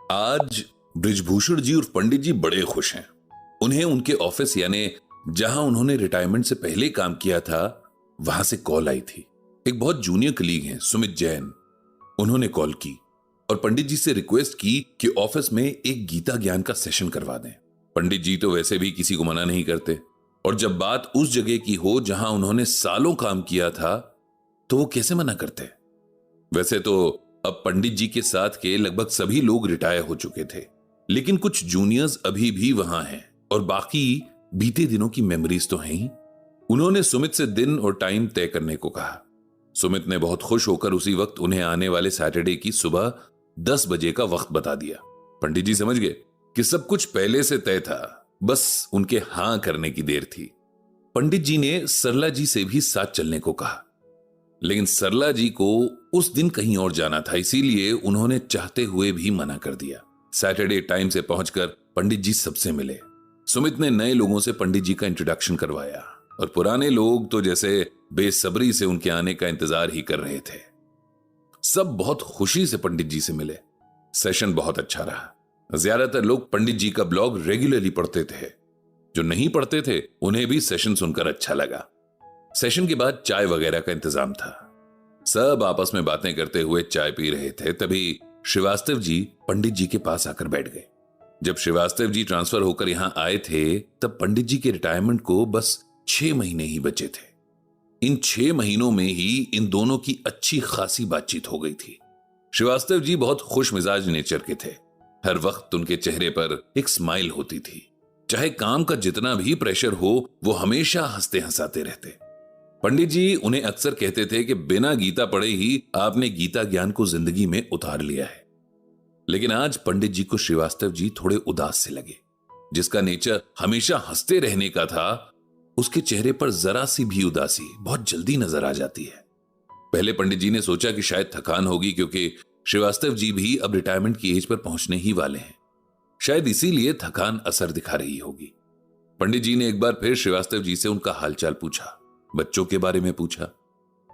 आज बृजभूषण जी और पंडित जी बड़े खुश हैं। उन्हें उनके ऑफिस यानी जहां उन्होंने रिटायरमेंट से पहले काम किया था वहां से कॉल आई थी। एक बहुत जूनियर कलीग हैं सुमित जैन, उन्होंने कॉल की और पंडित जी से रिक्वेस्ट की कि ऑफिस में एक गीता ज्ञान का सेशन करवा दें। पंडित जी तो वैसे भी किसी को मना नहीं करते और जब बात उस जगह की हो जहां उन्होंने सालों काम किया था तो वो कैसे मना करते। वैसे तो अब पंडित जी के साथ के लगभग सभी लोग रिटायर हो चुके थे, लेकिन कुछ जूनियर्स अभी भी वहां हैं और बाकी बीते दिनों की मेमोरीज तो हैं ही। उन्होंने सुमित से दिन और टाइम तय करने को कहा। सुमित ने बहुत खुश होकर उसी वक्त उन्हें आने वाले सैटरडे की सुबह 10 बजे का वक्त बता दिया। पंडित जी समझ गए कि सब कुछ पहले से तय था, बस उनके हां करने की देर थी। पंडित जी ने सरला जी से भी साथ चलने को कहा, लेकिन सरला जी को उस दिन कहीं और जाना था, इसीलिए उन्होंने चाहते हुए भी मना कर दिया। सैटरडे टाइम से पहुंचकर पंडित जी सबसे मिले। सुमित ने नए लोगों से पंडित जी का इंट्रोडक्शन करवाया और पुराने लोग तो जैसे बेसब्री से उनके आने का इंतजार ही कर रहे थे। सब बहुत खुशी से पंडित जी से मिले। सेशन बहुत अच्छा रहा। ज्यादातर लोग पंडित जी का ब्लॉग रेगुलरली पढ़ते थे। जो नहीं पढ़ते थे उन्हें भी सेशन सुनकर अच्छा लगा। सेशन के बाद चाय वगैरह का इंतजाम था। सब आपस में बातें करते हुए चाय पी रहे थे, तभी श्रीवास्तव जी पंडित जी के पास आकर बैठ गए। जब श्रीवास्तव जी ट्रांसफर होकर यहां आए थे तब पंडित जी के रिटायरमेंट को बस 6 महीने ही बचे थे। इन 6 महीनों में ही इन दोनों की अच्छी खासी बातचीत हो गई थी। श्रीवास्तव जी बहुत खुश मिजाज नेचर के थे। हर वक्त उनके चेहरे पर एक स्माइल होती थी। चाहे काम का जितना भी प्रेशर हो वो हमेशा हंसते हंसाते रहते। पंडित जी उन्हें अक्सर कहते थे कि बिना गीता पढ़े ही आपने गीता ज्ञान को जिंदगी में उतार लिया है। लेकिन आज पंडित जी को श्रीवास्तव जी थोड़े उदास से लगे। जिसका नेचर हमेशा हंसते रहने का था, उसके चेहरे पर जरा सी भी उदासी बहुत जल्दी नजर आ जाती है। पहले पंडित जी ने सोचा कि शायद थकान होगी, क्योंकि श्रीवास्तव जी भी अब रिटायरमेंट की एज पर पहुंचने ही वाले हैं। शायद इसीलिए थकान असर दिखा रही होगी। पंडित जी ने एक बार फिर श्रीवास्तव जी से उनका हालचाल पूछा, बच्चों के बारे में पूछा।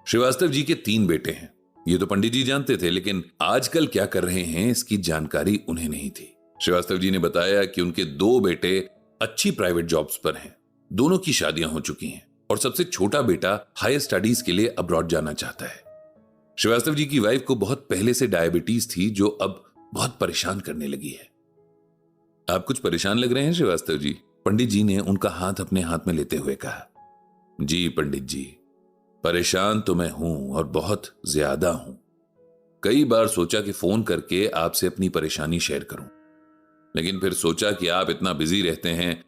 श्रीवास्तव जी के 3 बेटे हैं, ये तो पंडित जी जानते थे, लेकिन आजकल क्या कर रहे हैं इसकी जानकारी उन्हें नहीं थी। श्रीवास्तव जी ने बताया कि उनके 2 बेटे अच्छी प्राइवेट जॉब्स पर हैं, दोनों की शादियां हो चुकी हैं और सबसे छोटा बेटा हायर स्टडीज के लिए अब्रॉड जाना चाहता है। श्रीवास्तव जी की वाइफ को बहुत पहले से डायबिटीज थी, जो अब बहुत परेशान करने लगी है। आप कुछ परेशान लग रहे हैं श्रीवास्तव जी, पंडित जी ने उनका हाथ अपने हाथ में लेते हुए कहा। जी पंडित जी, परेशान तो मैं हूं और बहुत ज्यादा हूं। कई बार सोचा कि फोन करके आपसे अपनी परेशानी शेयर करूं, लेकिन फिर सोचा कि आप इतना बिजी रहते हैं,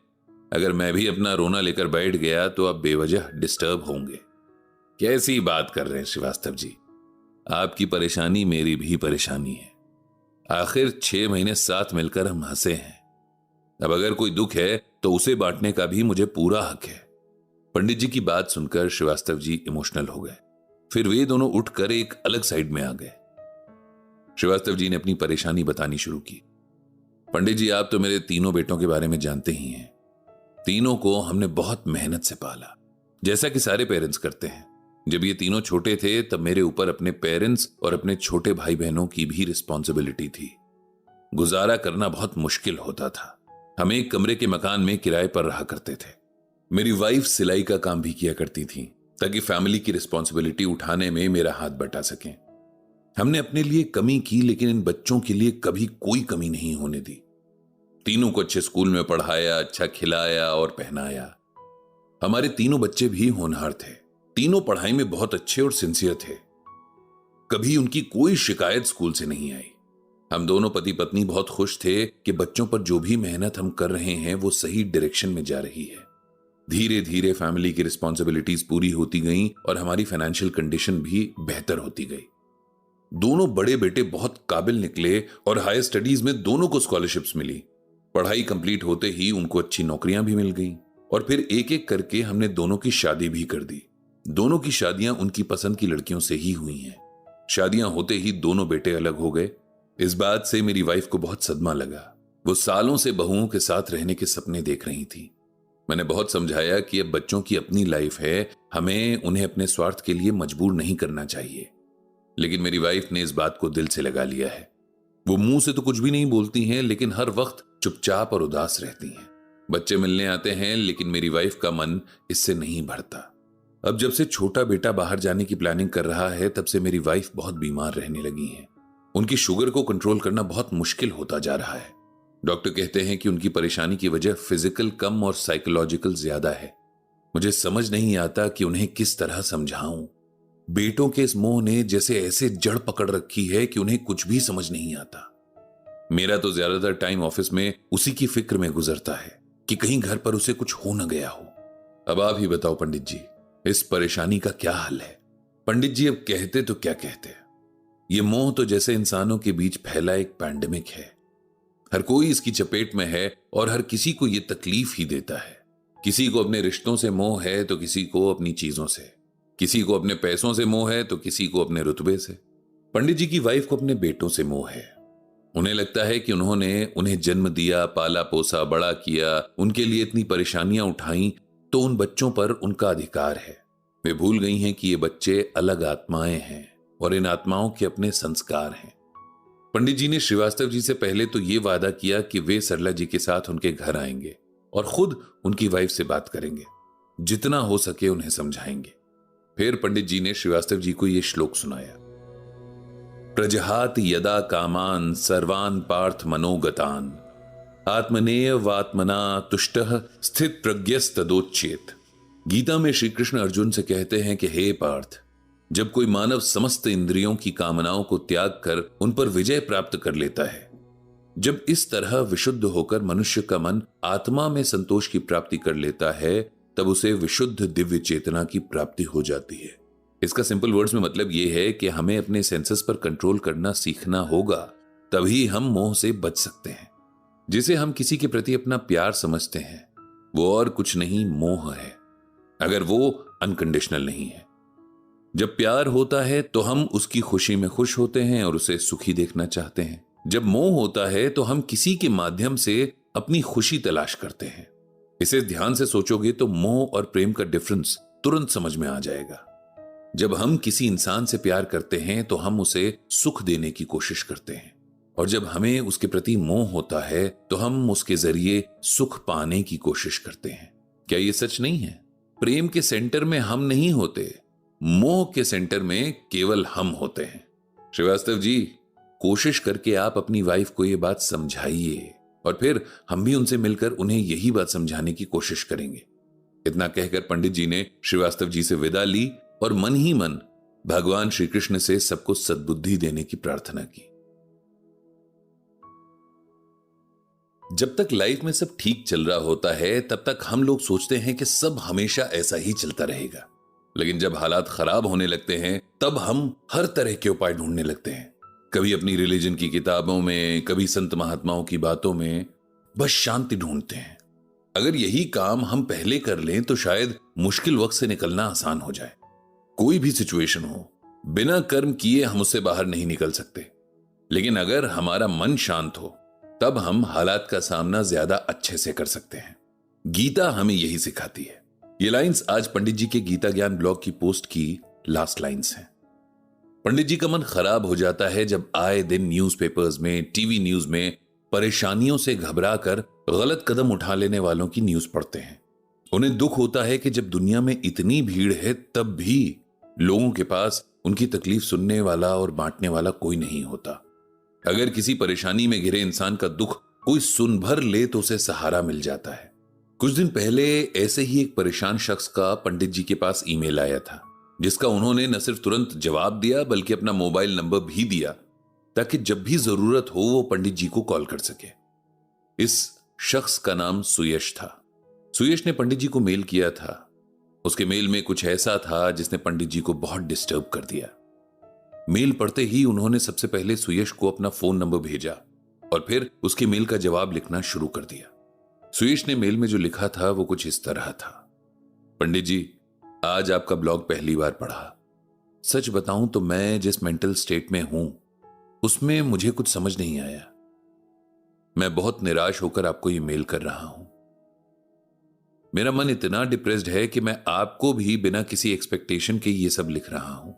अगर मैं भी अपना रोना लेकर बैठ गया तो आप बेवजह डिस्टर्ब होंगे। कैसी बात कर रहे हैं श्रीवास्तव जी, आपकी परेशानी मेरी भी परेशानी है। आखिर 6 महीने साथ मिलकर हम हंसे हैं। अब अगर कोई दुख है तो उसे बांटने का भी मुझे पूरा हक है। पंडित जी की बात सुनकर श्रीवास्तव जी इमोशनल हो गए। फिर वे दोनों उठकर एक अलग साइड में आ गए। श्रीवास्तव जी ने अपनी परेशानी बतानी शुरू की। पंडित जी, आप तो मेरे 3 बेटों के बारे में जानते ही हैं। तीनों को हमने बहुत मेहनत से पाला, जैसा कि सारे पेरेंट्स करते हैं। जब ये तीनों छोटे थे तब मेरे ऊपर अपने पेरेंट्स और अपने छोटे भाई बहनों की भी रिस्पॉन्सिबिलिटी थी। गुजारा करना बहुत मुश्किल होता था। हम एक कमरे के मकान में किराए पर रहा करते थे। मेरी वाइफ सिलाई का काम भी किया करती थी ताकि फैमिली की रिस्पॉन्सिबिलिटी उठाने में मेरा हाथ बटा सके। हमने अपने लिए कमी की, लेकिन इन बच्चों के लिए कभी कोई कमी नहीं होने दी। तीनों को अच्छे स्कूल में पढ़ाया, अच्छा खिलाया और पहनाया। हमारे तीनों बच्चे भी होनहार थे। तीनों पढ़ाई में बहुत अच्छे और सिंसियर थे। कभी उनकी कोई शिकायत स्कूल से नहीं आई। हम दोनों पति पत्नी बहुत खुश थे कि बच्चों पर जो भी मेहनत हम कर रहे हैं वो सही डायरेक्शन में जा रही है। धीरे धीरे फैमिली की रिस्पॉन्सिबिलिटीज पूरी होती गईं और हमारी फाइनेंशियल कंडीशन भी बेहतर होती गई। दोनों बड़े बेटे बहुत काबिल निकले और हायर स्टडीज में दोनों को स्कॉलरशिप्स मिली। पढ़ाई कंप्लीट होते ही उनको अच्छी नौकरियां भी मिल गईं और फिर एक एक करके हमने दोनों की शादी भी कर दी। दोनों की शादियां उनकी पसंद की लड़कियों से ही हुई हैं। शादियां होते ही दोनों बेटे अलग हो गए। इस बात से मेरी वाइफ को बहुत सदमा लगा। वो सालों से बहुओं के साथ रहने के सपने देख रही थी। मैंने बहुत समझाया कि अब बच्चों की अपनी लाइफ है, हमें उन्हें अपने स्वार्थ के लिए मजबूर नहीं करना चाहिए, लेकिन मेरी वाइफ ने इस बात को दिल से लगा लिया है। वो मुंह से तो कुछ भी नहीं बोलती हैं, लेकिन हर वक्त चुपचाप और उदास रहती हैं। बच्चे मिलने आते हैं, लेकिन मेरी वाइफ का मन इससे नहीं भरता। अब जब से छोटा बेटा बाहर जाने की प्लानिंग कर रहा है, तब से मेरी वाइफ बहुत बीमार रहने लगी हैं। उनकी शुगर को कंट्रोल करना बहुत मुश्किल होता जा रहा है। डॉक्टर कहते हैं कि उनकी परेशानी की वजह फिजिकल कम और साइकोलॉजिकल ज्यादा है। मुझे समझ नहीं आता कि उन्हें किस तरह समझाऊं। बेटों के इस मोह ने जैसे ऐसे जड़ पकड़ रखी है कि उन्हें कुछ भी समझ नहीं आता। मेरा तो ज्यादातर टाइम ऑफिस में उसी की फिक्र में गुजरता है कि कहीं घर पर उसे कुछ हो न गया हो। अब आप ही बताओ पंडित जी, इस परेशानी का क्या हल है? पंडित जी, अब कहते तो क्या कहते, ये मोह तो जैसे इंसानों के बीच फैला एक पैंडेमिक है। हर कोई इसकी चपेट में है और हर किसी को यह तकलीफ ही देता है। किसी को अपने रिश्तों से मोह है तो किसी को अपनी चीजों से, किसी को अपने पैसों से मोह है तो किसी को अपने रुतबे से। पंडित जी की वाइफ को अपने बेटों से मोह है। उन्हें लगता है कि उन्होंने उन्हें जन्म दिया, पाला पोसा, बड़ा किया, उनके लिए इतनी परेशानियां उठाई, तो उन बच्चों पर उनका अधिकार है। वे भूल गई हैं कि ये बच्चे अलग आत्माएं हैं और इन आत्माओं के अपने संस्कार हैं। पंडित जी ने श्रीवास्तव जी से पहले तो ये वादा किया कि वे सरला जी के साथ उनके घर आएंगे और खुद उनकी वाइफ से बात करेंगे, जितना हो सके उन्हें समझाएंगे। फिर पंडित जी ने श्रीवास्तव जी को यह श्लोक सुनाया। प्रजहात यदा कामान सर्वान पार्थ मनोगतान आत्मनेयवात्मना तुष्टः स्थित प्रज्ञस्तदोच्चेत। गीता में श्री कृष्ण अर्जुन से कहते हैं कि हे पार्थ, जब कोई मानव समस्त इंद्रियों की कामनाओं को त्याग कर उन पर विजय प्राप्त कर लेता है, जब इस तरह विशुद्ध होकर मनुष्य का मन आत्मा में संतोष की प्राप्ति कर लेता है, तब उसे विशुद्ध दिव्य चेतना की प्राप्ति हो जाती है। इसका सिंपल वर्ड्स में मतलब यह है कि हमें अपने सेंसेस पर कंट्रोल करना सीखना होगा, तभी हम मोह से बच सकते हैं। जिसे हम किसी के प्रति अपना प्यार समझते हैं, वो और कुछ नहीं, मोह है, अगर वो अनकंडीशनल नहीं है। जब प्यार होता है तो हम उसकी खुशी में खुश होते हैं और उसे सुखी देखना चाहते हैं। जब मोह होता है तो हम किसी के माध्यम से अपनी खुशी तलाश करते हैं। इसे ध्यान से सोचोगे तो मोह और प्रेम का डिफरेंस तुरंत समझ में आ जाएगा। जब हम किसी इंसान से प्यार करते हैं तो हम उसे सुख देने की कोशिश करते हैं, और जब हमें उसके प्रति मोह होता है तो हम उसके जरिए सुख पाने की कोशिश करते हैं। क्या ये सच नहीं है? प्रेम के सेंटर में हम नहीं होते, मोह के सेंटर में केवल हम होते हैं। श्रीवास्तव जी, कोशिश करके आप अपनी वाइफ को यह बात समझाइए और फिर हम भी उनसे मिलकर उन्हें यही बात समझाने की कोशिश करेंगे। इतना कहकर पंडित जी ने श्रीवास्तव जी से विदा ली और मन ही मन भगवान श्री कृष्ण से सबको सद्बुद्धि देने की प्रार्थना की। जब तक लाइफ में सब ठीक चल रहा होता है, तब तक हम लोग सोचते हैं कि सब हमेशा ऐसा ही चलता रहेगा। लेकिन जब हालात खराब होने लगते हैं, तब हम हर तरह के उपाय ढूंढने लगते हैं। कभी अपनी रिलीजन की किताबों में, कभी संत महात्माओं की बातों में, बस शांति ढूंढते हैं। अगर यही काम हम पहले कर लें तो शायद मुश्किल वक्त से निकलना आसान हो जाए। कोई भी सिचुएशन हो, बिना कर्म किए हम उससे बाहर नहीं निकल सकते, लेकिन अगर हमारा मन शांत हो तब हम हालात का सामना ज्यादा अच्छे से कर सकते हैं। गीता हमें यही सिखाती है। ये लाइंस आज पंडित जी के गीता ज्ञान ब्लॉग की पोस्ट की लास्ट लाइंस हैं। पंडित जी का मन खराब हो जाता है जब आए दिन न्यूज़पेपर्स में, टीवी न्यूज में परेशानियों से घबराकर गलत कदम उठा लेने वालों की न्यूज पढ़ते हैं। उन्हें दुख होता है कि जब दुनिया में इतनी भीड़ है तब भी लोगों के पास उनकी तकलीफ सुनने वाला और बांटने वाला कोई नहीं होता। अगर किसी परेशानी में घिरे इंसान का दुख कोई सुन भर ले तो उसे सहारा मिल जाता है। कुछ दिन पहले ऐसे ही एक परेशान शख्स का पंडित जी के पास ईमेल आया था, जिसका उन्होंने न सिर्फ तुरंत जवाब दिया बल्कि अपना मोबाइल नंबर भी दिया ताकि जब भी जरूरत हो वो पंडित जी को कॉल कर सके। इस शख्स का नाम सुयश था। सुयश ने पंडित जी को मेल किया था। उसके मेल में कुछ ऐसा था जिसने पंडित जी को बहुत डिस्टर्ब कर दिया। मेल पढ़ते ही उन्होंने सबसे पहले सुयश को अपना फोन नंबर भेजा और फिर उसके मेल का जवाब लिखना शुरू कर दिया। सुयश ने मेल में जो लिखा था वो कुछ इस तरह था। पंडित जी, आज आपका ब्लॉग पहली बार पढ़ा। सच बताऊं तो मैं जिस मेंटल स्टेट में हूं उसमें मुझे कुछ समझ नहीं आया। मैं बहुत निराश होकर आपको ये मेल कर रहा हूं। मेरा मन इतना डिप्रेस्ड है कि मैं आपको भी बिना किसी एक्सपेक्टेशन के ये सब लिख रहा हूं।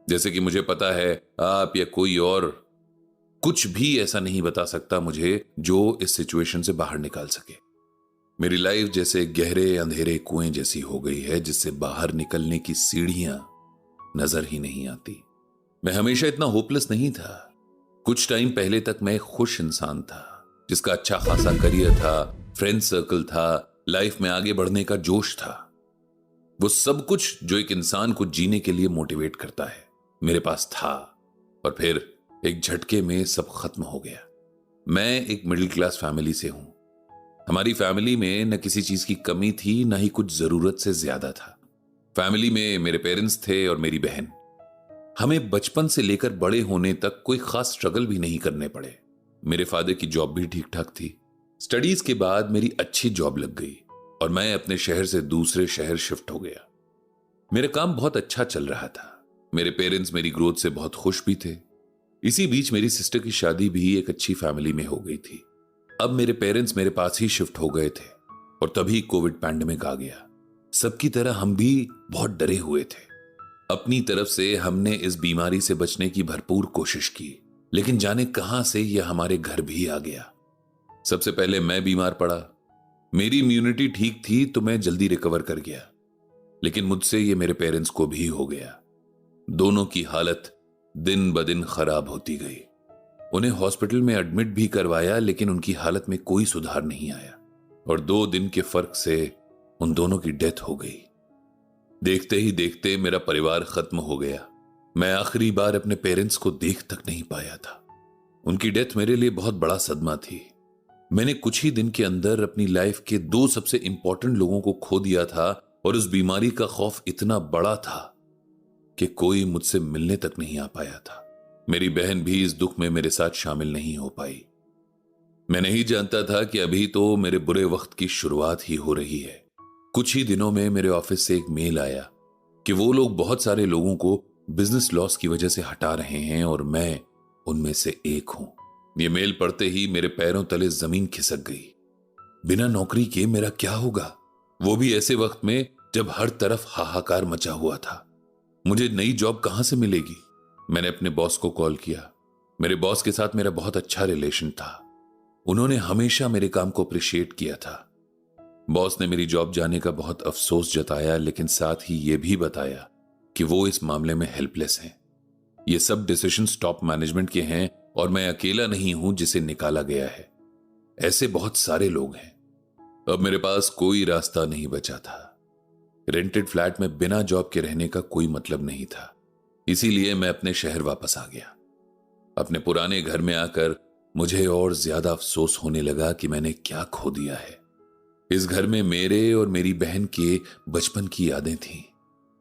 जैसे कि मुझे पता है आप या कोई और कुछ भी ऐसा नहीं बता सकता मुझे जो इस सिचुएशन से बाहर निकाल सके। मेरी लाइफ जैसे गहरे अंधेरे कुएं जैसी हो गई है, जिससे बाहर निकलने की सीढ़ियां नजर ही नहीं आती। मैं हमेशा इतना होपलेस नहीं था। कुछ टाइम पहले तक मैं एक खुश इंसान था, जिसका अच्छा खासा करियर था, फ्रेंड सर्कल था, लाइफ में आगे बढ़ने का जोश था। वो सब कुछ जो एक इंसान को जीने के लिए मोटिवेट करता है, मेरे पास था। और फिर एक झटके में सब खत्म हो गया। मैं एक मिडिल क्लास फैमिली से हूं। हमारी फैमिली में न किसी चीज की कमी थी, न ही कुछ जरूरत से ज्यादा था। फैमिली में मेरे पेरेंट्स थे और मेरी बहन। हमें बचपन से लेकर बड़े होने तक कोई खास स्ट्रगल भी नहीं करने पड़े। मेरे फादर की जॉब भी ठीक ठाक थी। स्टडीज के बाद मेरी अच्छी जॉब लग गई और मैं अपने शहर से दूसरे शहर शिफ्ट हो गया। मेरा काम बहुत अच्छा चल रहा था। मेरे पेरेंट्स मेरी ग्रोथ से बहुत खुश भी थे। इसी बीच मेरी सिस्टर की शादी भी एक अच्छी फैमिली में हो गई थी। अब मेरे पेरेंट्स मेरे पास ही शिफ्ट हो गए थे और तभी कोविड पैंडेमिक आ गया। सबकी तरह हम भी बहुत डरे हुए थे। अपनी तरफ से हमने इस बीमारी से बचने की भरपूर कोशिश की, लेकिन जाने कहां से यह हमारे घर भी आ गया। सबसे पहले मैं बीमार पड़ा। मेरी इम्यूनिटी ठीक थी तो मैं जल्दी रिकवर कर गया, लेकिन मुझसे ये मेरे पेरेंट्स को भी हो गया। दोनों की हालत दिन ब दिन खराब होती गई। उन्हें हॉस्पिटल में एडमिट भी करवाया, लेकिन उनकी हालत में कोई सुधार नहीं आया और 2 दिन के फर्क से उन दोनों की डेथ हो गई। देखते ही देखते मेरा परिवार खत्म हो गया। मैं आखिरी बार अपने पेरेंट्स को देख तक नहीं पाया था। उनकी डेथ मेरे लिए बहुत बड़ा सदमा थी। मैंने कुछ ही दिन के अंदर अपनी लाइफ के 2 सबसे इंपॉर्टेंट लोगों को खो दिया था और उस बीमारी का खौफ इतना बड़ा था कि कोई मुझसे मिलने तक नहीं आ पाया था। मेरी बहन भी इस दुख में मेरे साथ शामिल नहीं हो पाई। मैं नहीं जानता था कि अभी तो मेरे बुरे वक्त की शुरुआत ही हो रही है। कुछ ही दिनों में मेरे ऑफिस से एक मेल आया कि वो लोग बहुत सारे लोगों को बिजनेस लॉस की वजह से हटा रहे हैं और मैं उनमें से एक हूं। ये मेल पढ़ते ही मेरे पैरों तले जमीन खिसक गई। बिना नौकरी के मेरा क्या होगा, वो भी ऐसे वक्त में जब हर तरफ हाहाकार मचा हुआ था। मुझे नई जॉब कहां से मिलेगी? मैंने अपने बॉस को कॉल किया। मेरे बॉस के साथ मेरा बहुत अच्छा रिलेशन था। उन्होंने हमेशा मेरे काम को अप्रिशिएट किया था। बॉस ने मेरी जॉब जाने का बहुत अफसोस जताया, लेकिन साथ ही यह भी बताया कि वो इस मामले में हेल्पलेस हैं। ये सब डिसीजंस टॉप मैनेजमेंट के हैं और मैं अकेला नहीं हूं जिसे निकाला गया है। ऐसे बहुत सारे लोग हैं। अब मेरे पास कोई रास्ता नहीं बचा था। रेंटेड फ्लैट में बिना जॉब के रहने का कोई मतलब नहीं था। इसीलिए मैं अपने शहर वापस आ गया। अपने पुराने घर में आकर मुझे और ज्यादा अफसोस होने लगा कि मैंने क्या खो दिया है। इस घर में मेरे और मेरी बहन के बचपन की यादें थीं।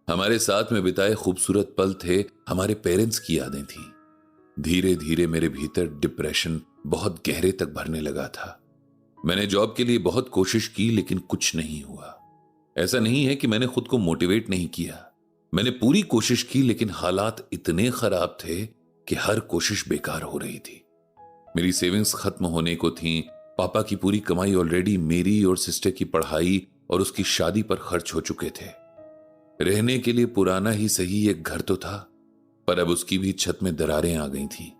हमारे साथ में बिताए खूबसूरत पल थे, हमारे पेरेंट्स की यादें थीं। धीरे धीरे मेरे भीतर डिप्रेशन बहुत गहरे तक भरने लगा था। मैंने जॉब के लिए बहुत कोशिश की, लेकिन कुछ नहीं हुआ। ऐसा नहीं है कि मैंने खुद को मोटिवेट नहीं किया। मैंने पूरी कोशिश की, लेकिन हालात इतने खराब थे कि हर कोशिश बेकार हो रही थी। मेरी सेविंग्स खत्म होने को थीं। पापा की पूरी कमाई ऑलरेडी मेरी और सिस्टर की पढ़ाई और उसकी शादी पर खर्च हो चुके थे। रहने के लिए पुराना ही सही एक घर तो था, पर अब उसकी भी छत में दरारें आ गई थीं।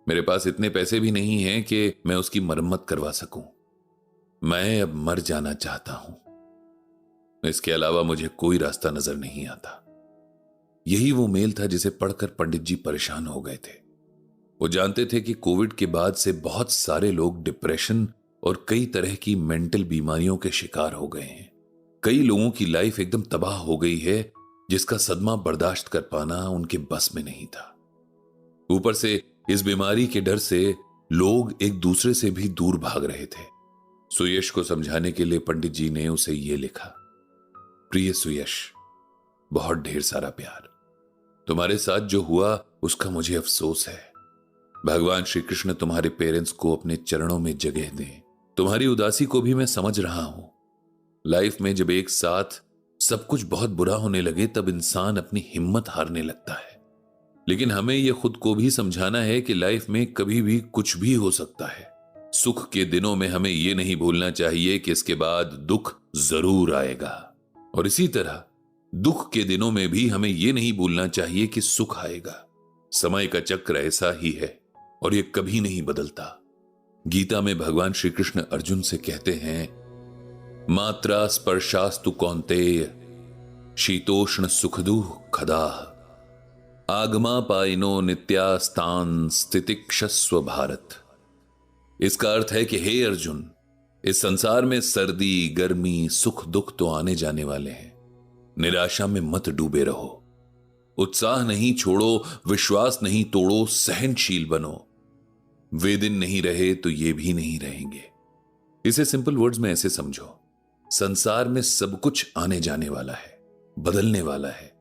मेरे पास इतने पैसे भी नहीं हैं कि मैं उसकी मरम्मत करवा सकूं। मैं अब मर जाना चाहता हूं। इसके अलावा मुझे कोई रास्ता नजर नहीं आता। यही वो मेल था जिसे पढ़कर पंडित जी परेशान हो गए थे। वो जानते थे कि कोविड के बाद से बहुत सारे लोग डिप्रेशन और कई तरह की मेंटल बीमारियों के शिकार हो गए हैं। कई लोगों की लाइफ एकदम तबाह हो गई है, जिसका सदमा बर्दाश्त कर पाना उनके बस में नहीं था। ऊपर से इस बीमारी के डर से लोग एक दूसरे से भी दूर भाग रहे थे। सुयश को समझाने के लिए पंडित जी ने उसे यह लिखा, प्रिय सुयश, बहुत ढेर सारा प्यार। तुम्हारे साथ जो हुआ उसका मुझे अफसोस है। भगवान श्री कृष्ण तुम्हारे पेरेंट्स को अपने चरणों में जगह दें। तुम्हारी उदासी को भी मैं समझ रहा हूं। लाइफ में जब एक साथ सब कुछ बहुत बुरा होने लगे तब इंसान अपनी हिम्मत हारने लगता है। लेकिन हमें यह खुद को भी समझाना है कि लाइफ में कभी भी कुछ भी हो सकता है। सुख के दिनों में हमें यह नहीं भूलना चाहिए कि इसके बाद दुख जरूर आएगा, और इसी तरह दुख के दिनों में भी हमें यह नहीं भूलना चाहिए कि सुख आएगा। समय का चक्र ऐसा ही है। और ये कभी नहीं बदलता। गीता में भगवान श्री कृष्ण अर्जुन से कहते हैं, मात्रा स्पर्शास्तु कौन्तेय शीतोष्ण सुख दुःखदाः आगमा पाइनो नित्यास्तान स्थितिक्षस्व भारत। इसका अर्थ है कि हे अर्जुन, इस संसार में सर्दी गर्मी सुख दुख तो आने जाने वाले हैं। निराशा में मत डूबे रहो, उत्साह नहीं छोड़ो, विश्वास नहीं तोड़ो, सहनशील बनो। वे दिन नहीं रहे तो ये भी नहीं रहेंगे। इसे सिंपल वर्ड्स में ऐसे समझो, संसार में सब कुछ आने जाने वाला है, बदलने वाला है।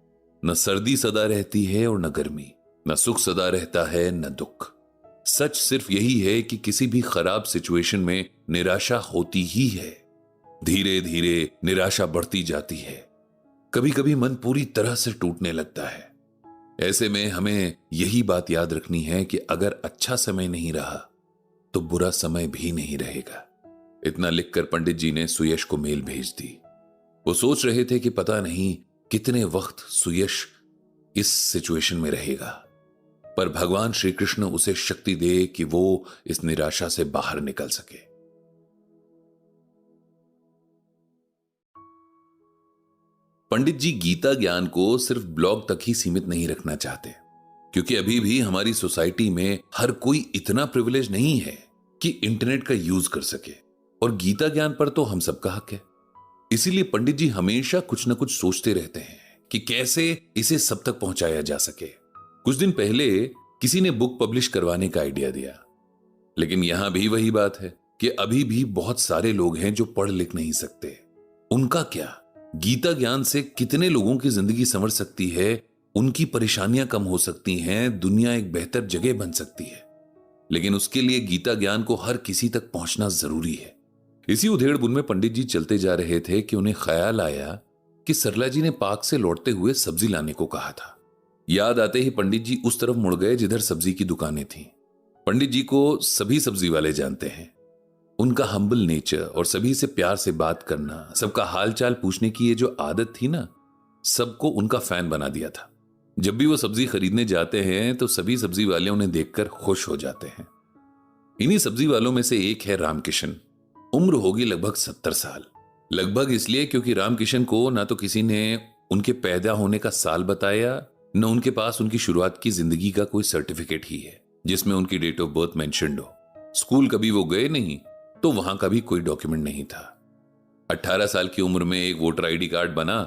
न सर्दी सदा रहती है और न गर्मी, न सुख सदा रहता है न दुख। सच सिर्फ यही है कि किसी भी खराब सिचुएशन में निराशा होती ही है। धीरे धीरे निराशा बढ़ती जाती है। कभी कभी मन पूरी तरह से टूटने लगता है। ऐसे में हमें यही बात याद रखनी है कि अगर अच्छा समय नहीं रहा तो बुरा समय भी नहीं रहेगा। इतना लिखकर पंडित जी ने सुयश को मेल भेज दी। वो सोच रहे थे कि पता नहीं कितने वक्त सुयश इस सिचुएशन में रहेगा, पर भगवान श्री कृष्ण उसे शक्ति दे कि वो इस निराशा से बाहर निकल सके। पंडित जी गीता ज्ञान को सिर्फ ब्लॉग तक ही सीमित नहीं रखना चाहते, क्योंकि अभी भी हमारी सोसाइटी में हर कोई इतना प्रिविलेज नहीं है कि इंटरनेट का यूज कर सके, और गीता ज्ञान पर तो हम सबका हक है। इसीलिए पंडित जी हमेशा कुछ न कुछ सोचते रहते हैं कि कैसे इसे सब तक पहुंचाया जा सके। कुछ दिन पहले किसी ने बुक पब्लिश करवाने का आइडिया दिया, लेकिन यहां भी वही बात है कि अभी भी बहुत सारे लोग हैं जो पढ़ लिख नहीं सकते। उनका क्या? गीता ज्ञान से कितने लोगों की जिंदगी संवर सकती है, उनकी परेशानियां कम हो सकती हैं, दुनिया एक बेहतर जगह बन सकती है। लेकिन उसके लिए गीता ज्ञान को हर किसी तक पहुंचना जरूरी है। इसी उधेड़ बुन में पंडित जी चलते जा रहे थे कि उन्हें ख्याल आया कि सरला जी ने पार्क से लौटते हुए सब्जी लाने को कहा था। याद आते ही पंडित जी उस तरफ मुड़ गए जिधर सब्जी की दुकानें थीं। पंडित जी को सभी सब्जी वाले जानते हैं। उनका हम्बल नेचर और सभी से प्यार से बात करना, सबका हालचाल पूछने की ये जो आदत थी ना, सबको उनका फैन बना दिया था। जब भी वो सब्जी खरीदने जाते हैं तो सभी सब्जी वाले उन्हें देखकर खुश हो जाते हैं। इन्हीं सब्जी वालों में से एक है रामकिशन। उम्र होगी लगभग 70 साल। लगभग इसलिए क्योंकि रामकिशन को ना तो किसी ने उनके पैदा होने का साल बताया, न उनके पास उनकी शुरुआत की जिंदगी का कोई सर्टिफिकेट ही है जिसमें उनकी डेट ऑफ बर्थ मेंशन्ड हो। स्कूल कभी वो गए नहीं, तो वहां का भी कोई डॉक्यूमेंट नहीं था। 18 साल की उम्र में एक वोटर आईडी कार्ड बना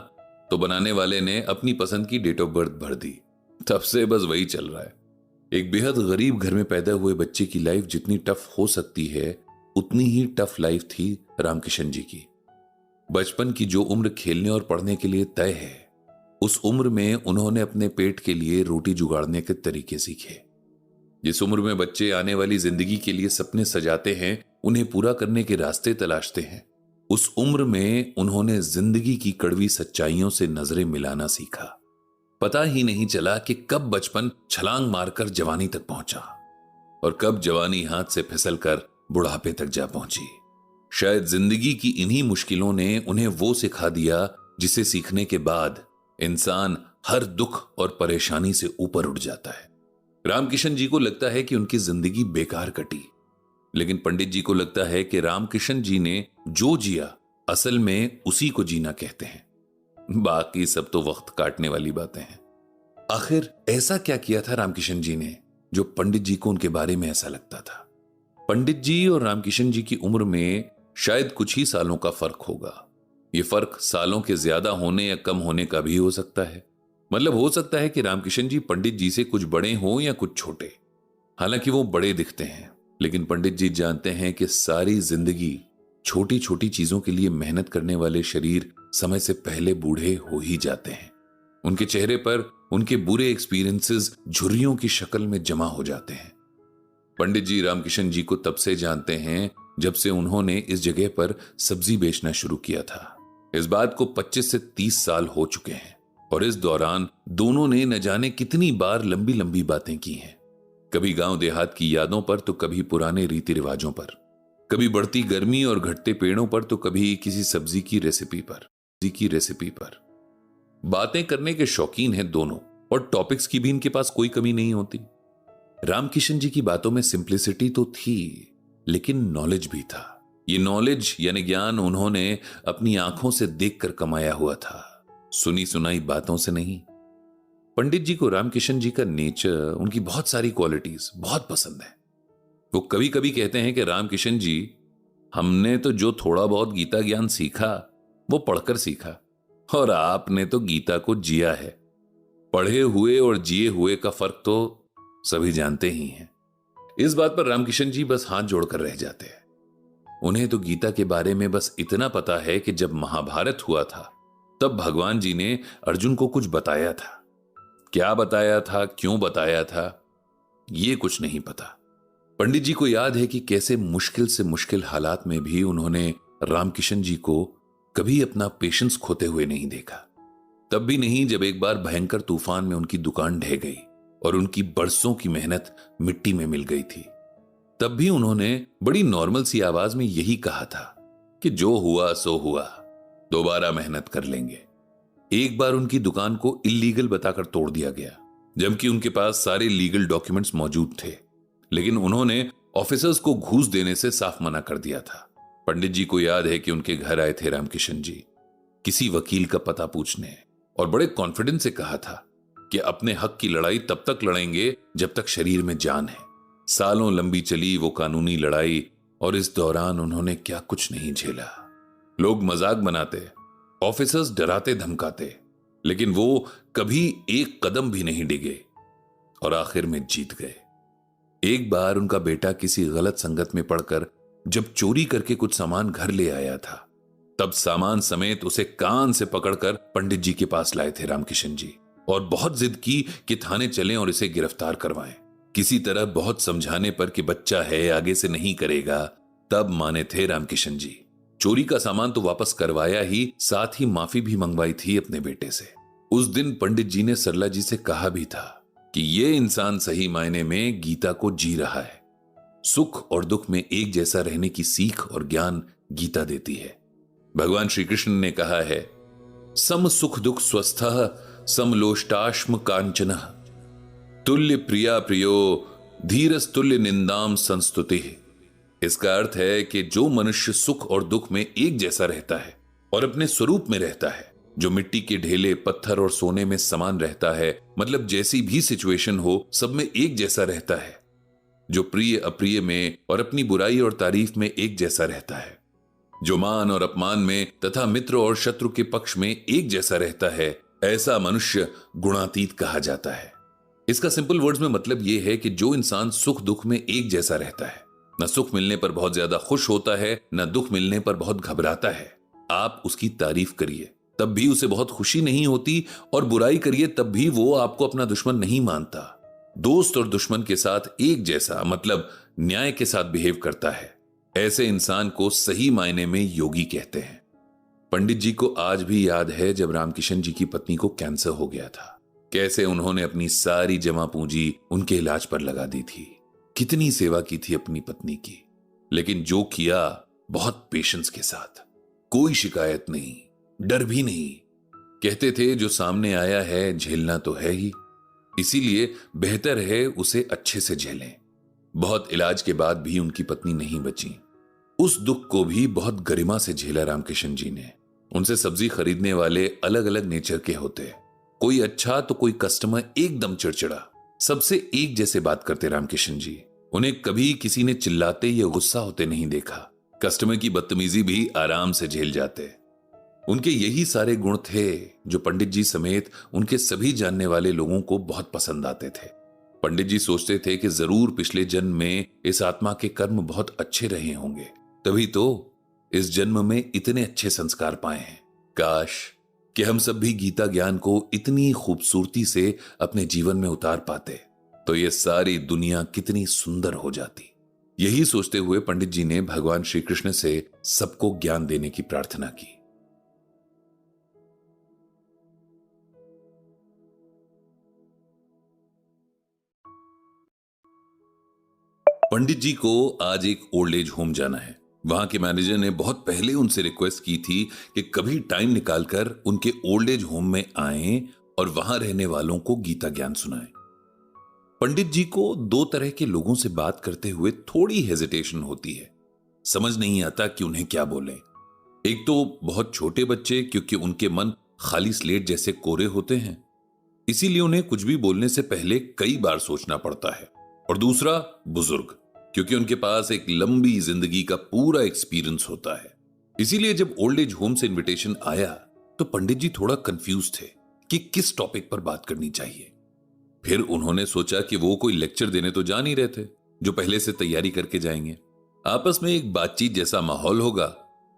तो बनाने वाले ने अपनी पसंद की डेट ऑफ बर्थ भर दी। तब से बस वही चल रहा है। एक बेहद गरीब घर में पैदा हुए बच्चे की लाइफ जितनी टफ हो सकती है, उतनी ही टफ लाइफ थी रामकिशन जी की। बचपन की जो उम्र खेलने और पढ़ने के लिए तय है, उस उम्र में उन्होंने अपने पेट के लिए रोटी जुगाड़ने के तरीके सीखे। जिस उम्र में बच्चे आने वाली जिंदगी के लिए सपने सजाते हैं, उन्हें पूरा करने के रास्ते तलाशते हैं, उस उम्र में उन्होंने जिंदगी की कड़वी सच्चाइयों से नजरें मिलाना सीखा। पता ही नहीं चला कि कब बचपन छलांग मारकर जवानी तक पहुंचा और कब जवानी हाथ से फिसलकर बुढ़ापे तक जा पहुंची। शायद जिंदगी की इन्हीं मुश्किलों ने उन्हें वो सिखा दिया जिसे सीखने के बाद इंसान हर दुख और परेशानी से ऊपर उठ जाता है। रामकिशन जी को लगता है कि उनकी जिंदगी बेकार कटी, लेकिन पंडित जी को लगता है कि रामकिशन जी ने जो जिया असल में उसी को जीना कहते हैं। बाकी सब तो वक्त काटने वाली बातें हैं। आखिर ऐसा क्या किया था रामकिशन जी ने जो पंडित जी को उनके बारे में ऐसा लगता था? पंडित जी और रामकिशन जी की उम्र में शायद कुछ ही सालों का फर्क होगा। यह फर्क सालों के ज्यादा होने या कम होने का भी हो सकता है। मतलब हो सकता है कि रामकिशन जी पंडित जी से कुछ बड़े हों या कुछ छोटे। हालांकि वो बड़े दिखते हैं, लेकिन पंडित जी जानते हैं कि सारी जिंदगी छोटी छोटी चीजों के लिए मेहनत करने वाले शरीर समय से पहले बूढ़े हो ही जाते हैं। उनके चेहरे पर उनके बुरे एक्सपीरियंसेस झुर्रियों की शक्ल में जमा हो जाते हैं। पंडित जी रामकिशन जी को तब से जानते हैं जब से उन्होंने इस जगह पर सब्जी बेचना शुरू किया था। इस बात को 25 से 30 साल हो चुके हैं और इस दौरान दोनों ने न जाने कितनी बार लंबी लंबी बातें की हैं। कभी गांव देहात की यादों पर तो कभी पुराने रीति रिवाजों पर, कभी बढ़ती गर्मी और घटते पेड़ों पर तो कभी किसी सब्जी की रेसिपी पर। बातें करने के शौकीन हैं दोनों और टॉपिक्स की भी इनके पास कोई कमी नहीं होती। रामकिशन जी की बातों में सिंप्लिसिटी तो थी, लेकिन नॉलेज भी था। ये नॉलेज यानी ज्ञान उन्होंने अपनी आंखों से देखकर कमाया हुआ था, सुनी सुनाई बातों से नहीं। पंडित जी को रामकिशन जी का नेचर, उनकी बहुत सारी क्वालिटीज बहुत पसंद है। वो कभी कभी कहते हैं कि रामकिशन जी, हमने तो जो थोड़ा बहुत गीता ज्ञान सीखा वो पढ़कर सीखा, और आपने तो गीता को जिया है। पढ़े हुए और जिए हुए का फर्क तो सभी जानते ही हैं। इस बात पर रामकिशन जी बस हाथ जोड़कर रह जाते हैं। उन्हें तो गीता के बारे में बस इतना पता है कि जब महाभारत हुआ था तब भगवान जी ने अर्जुन को कुछ बताया था। क्या बताया था, क्यों बताया था, ये कुछ नहीं पता। पंडित जी को याद है कि कैसे मुश्किल से मुश्किल हालात में भी उन्होंने रामकिशन जी को कभी अपना पेशेंस खोते हुए नहीं देखा। तब भी नहीं जब एक बार भयंकर तूफान में उनकी दुकान ढह गई और उनकी बरसों की मेहनत मिट्टी में मिल गई थी। तब भी उन्होंने बड़ी नॉर्मल सी आवाज में यही कहा था कि जो हुआ सो हुआ, दोबारा मेहनत कर लेंगे। एक बार उनकी दुकान को इल्लीगल बताकर तोड़ दिया गया, जबकि उनके पास सारे लीगल डॉक्यूमेंट्स मौजूद थे, लेकिन उन्होंने ऑफिसर्स को घूस देने से साफ मना कर दिया था। पंडित जी को याद है कि उनके घर आए थे रामकिशन जी किसी वकील का पता पूछने, और बड़े कॉन्फिडेंस से कहा था कि अपने हक की लड़ाई तब तक लड़ेंगे जब तक शरीर में जान है। सालों लंबी चली वो कानूनी लड़ाई, और इस दौरान उन्होंने क्या कुछ नहीं झेला। लोग मजाक बनाते, ऑफिसर्स डराते धमकाते, लेकिन वो कभी एक कदम भी नहीं डिगे और आखिर में जीत गए। एक बार उनका बेटा किसी गलत संगत में पड़कर जब चोरी करके कुछ सामान घर ले आया था, तब सामान समेत उसे कान से पकड़कर पंडित जी के पास लाए थे रामकिशन जी, और बहुत जिद की कि थाने चलें और इसे गिरफ्तार करवाएं। किसी तरह बहुत समझाने पर कि बच्चा है, आगे से नहीं करेगा, तब माने थे रामकिशन जी। चोरी का सामान तो वापस करवाया ही, साथ ही माफी भी मंगवाई थी अपने बेटे से। उस दिन पंडित जी ने सरला जी से कहा भी था कि ये इंसान सही मायने में गीता को जी रहा है। सुख और दुख में एक जैसा रहने की सीख और ज्ञान गीता देती है। भगवान श्री कृष्ण ने कहा है, सम सुख दुख स्वस्थः समलोष्टाश्म कांचनः तुल्य प्रिया प्रियो धीरस्तुल्य निंदाम संस्तुति। इसका अर्थ है कि जो मनुष्य सुख और दुख में एक जैसा रहता है और अपने स्वरूप में रहता है, जो मिट्टी के ढेले, पत्थर और सोने में समान रहता है, मतलब जैसी भी सिचुएशन हो सब में एक जैसा रहता है, जो प्रिय अप्रिय में और अपनी बुराई और तारीफ में एक जैसा रहता है, जो मान और अपमान में तथा मित्र और शत्रु के पक्ष में एक जैसा रहता है, ऐसा मनुष्य गुणातीत कहा जाता है। इसका सिंपल वर्ड्स में मतलब यह है कि जो इंसान सुख दुख में एक जैसा रहता है, न सुख मिलने पर बहुत ज्यादा खुश होता है, न दुख मिलने पर बहुत घबराता है। आप उसकी तारीफ करिए तब भी उसे बहुत खुशी नहीं होती, और बुराई करिए तब भी वो आपको अपना दुश्मन नहीं मानता। दोस्त और दुश्मन के साथ एक जैसा, मतलब न्याय के साथ बिहेव करता है। ऐसे इंसान को सही मायने में योगी कहते हैं। पंडित जी को आज भी याद है जब रामकिशन जी की पत्नी को कैंसर हो गया था, कैसे उन्होंने अपनी सारी जमा पूंजी उनके इलाज पर लगा दी थी। कितनी सेवा की थी अपनी पत्नी की, लेकिन जो किया बहुत पेशेंस के साथ, कोई शिकायत नहीं, डर भी नहीं। कहते थे जो सामने आया है झेलना तो है ही, इसीलिए बेहतर है उसे अच्छे से झेलें। बहुत इलाज के बाद भी उनकी पत्नी नहीं बची। उस दुख को भी बहुत गरिमा से झेला रामकिशन जी ने। उनसे सब्जी खरीदने वाले अलग अलग नेचर के होते, कोई अच्छा तो कोई कस्टमर एकदम चिड़चिड़ा। सबसे एक जैसे बात करते रामकिशन जी। उन्हें कभी किसी ने चिल्लाते या गुस्सा होते नहीं देखा। कस्टमर की बदतमीजी भी आराम से झेल जाते। उनके यही सारे गुण थे जो पंडित जी समेत उनके सभी जानने वाले लोगों को बहुत पसंद आते थे। पंडित जी सोचते थे कि जरूर पिछले जन्म में इस आत्मा के कर्म बहुत अच्छे रहे होंगे, तभी तो इस जन्म में इतने अच्छे संस्कार पाए हैं। काश कि हम सब भी गीता ज्ञान को इतनी खूबसूरती से अपने जीवन में उतार पाते, तो ये सारी दुनिया कितनी सुंदर हो जाती। यही सोचते हुए पंडित जी ने भगवान श्री कृष्ण से सबको ज्ञान देने की प्रार्थना की। पंडित जी को आज एक ओल्ड एज होम जाना है। वहां के मैनेजर ने बहुत पहले उनसे रिक्वेस्ट की थी कि कभी टाइम निकालकर उनके ओल्ड एज होम में आएं और वहां रहने वालों को गीता ज्ञान सुनाएं। पंडित जी को दो तरह के लोगों से बात करते हुए थोड़ी हेजिटेशन होती है। समझ नहीं आता कि उन्हें क्या बोलें। एक तो बहुत छोटे बच्चे, क्योंकि उनके मन खाली स्लेट जैसे कोरे होते हैं, इसीलिए उन्हें कुछ भी बोलने से पहले कई बार सोचना पड़ता है। और दूसरा बुजुर्ग, क्योंकि उनके पास एक लंबी जिंदगी का पूरा एक्सपीरियंस होता है। इसीलिए जब ओल्ड एज होम से इनविटेशन आया तो पंडित जी थोड़ा कंफ्यूज थे कि किस टॉपिक पर बात करनी चाहिए। फिर उन्होंने सोचा कि वो कोई लेक्चर देने तो जा नहीं रहे थे जो पहले से तैयारी करके जाएंगे। आपस में एक बातचीत जैसा माहौल होगा,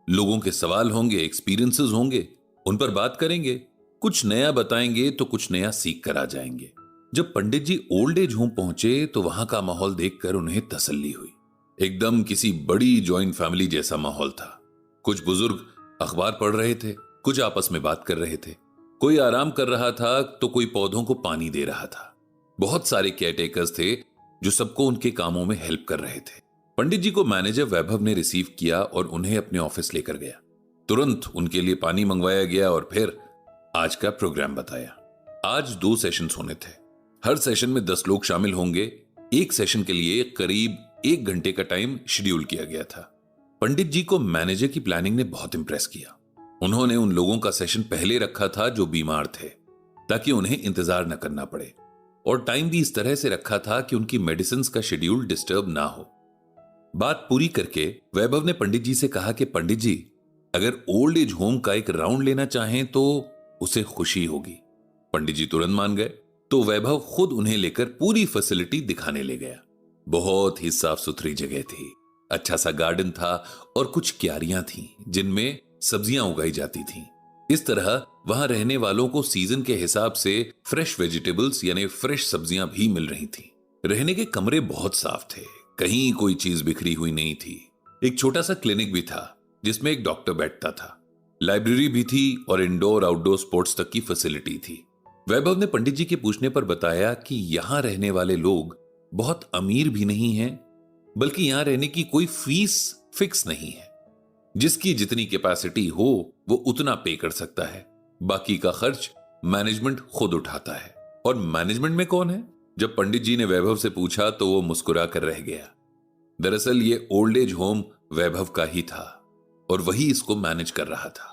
लोगों के सवाल होंगे, एक्सपीरियंसेस होंगे, उन पर बात करेंगे, कुछ नया बताएंगे तो कुछ नया सीख कर आ जाएंगे। जब पंडित जी ओल्ड एज होम पहुंचे तो वहां का माहौल देखकर उन्हें तसल्ली हुई। एकदम किसी बड़ी जॉइंट फैमिली जैसा माहौल था। कुछ बुजुर्ग अखबार पढ़ रहे थे, कुछ आपस में बात कर रहे थे, कोई आराम कर रहा था तो कोई पौधों को पानी दे रहा था। बहुत सारे केयरटेकर्स थे जो सबको उनके कामों में हेल्प कर रहे थे। पंडित जी को मैनेजर वैभव ने रिसीव किया और उन्हें अपने ऑफिस लेकर गया। तुरंत उनके लिए पानी मंगवाया गया और फिर आज का प्रोग्राम बताया। आज 2 सेशंस होने थे। हर सेशन में 10 लोग शामिल होंगे। एक सेशन के लिए करीब 1 घंटे का टाइम शेड्यूल किया गया था। पंडित जी को मैनेजर की प्लानिंग ने बहुत इंप्रेस किया। उन्होंने उन लोगों का सेशन पहले रखा था जो बीमार थे, ताकि उन्हें इंतजार न करना पड़े, और टाइम भी इस तरह से रखा था कि उनकी मेडिसिन का शेड्यूल डिस्टर्ब ना हो। बात पूरी करके वैभव ने पंडित जी से कहा कि पंडित जी, अगर ओल्ड एज होम का एक राउंड लेना चाहें तो उसे खुशी होगी। पंडित जी तुरंत मान गए। तो वैभव खुद उन्हें लेकर पूरी फैसिलिटी दिखाने ले गया। बहुत ही साफ सुथरी जगह थी, अच्छा सा गार्डन था और कुछ क्यारियां थीं जिनमें सब्जियां उगाई जाती थीं। इस तरह वहां रहने वालों को सीजन के हिसाब से फ्रेश वेजिटेबल्स यानी फ्रेश सब्जियां भी मिल रही थीं। रहने के कमरे बहुत साफ थे, कहीं कोई चीज बिखरी हुई नहीं थी। एक छोटा सा क्लिनिक भी था जिसमें एक डॉक्टर बैठता था। लाइब्रेरी भी थी और इंडोर आउटडोर स्पोर्ट्स तक की फैसिलिटी थी। वैभव ने पंडित जी के पूछने पर बताया कि यहां रहने वाले लोग बहुत अमीर भी नहीं हैं, बल्कि यहां रहने की कोई फीस फिक्स नहीं है। जिसकी जितनी कैपेसिटी हो वो उतना पे कर सकता है, बाकी का खर्च मैनेजमेंट खुद उठाता है। और मैनेजमेंट में कौन है? जब पंडित जी ने वैभव से पूछा तो वो मुस्कुरा कर रह गया। दरअसल ये ओल्ड एज होम वैभव का ही था और वही इसको मैनेज कर रहा था।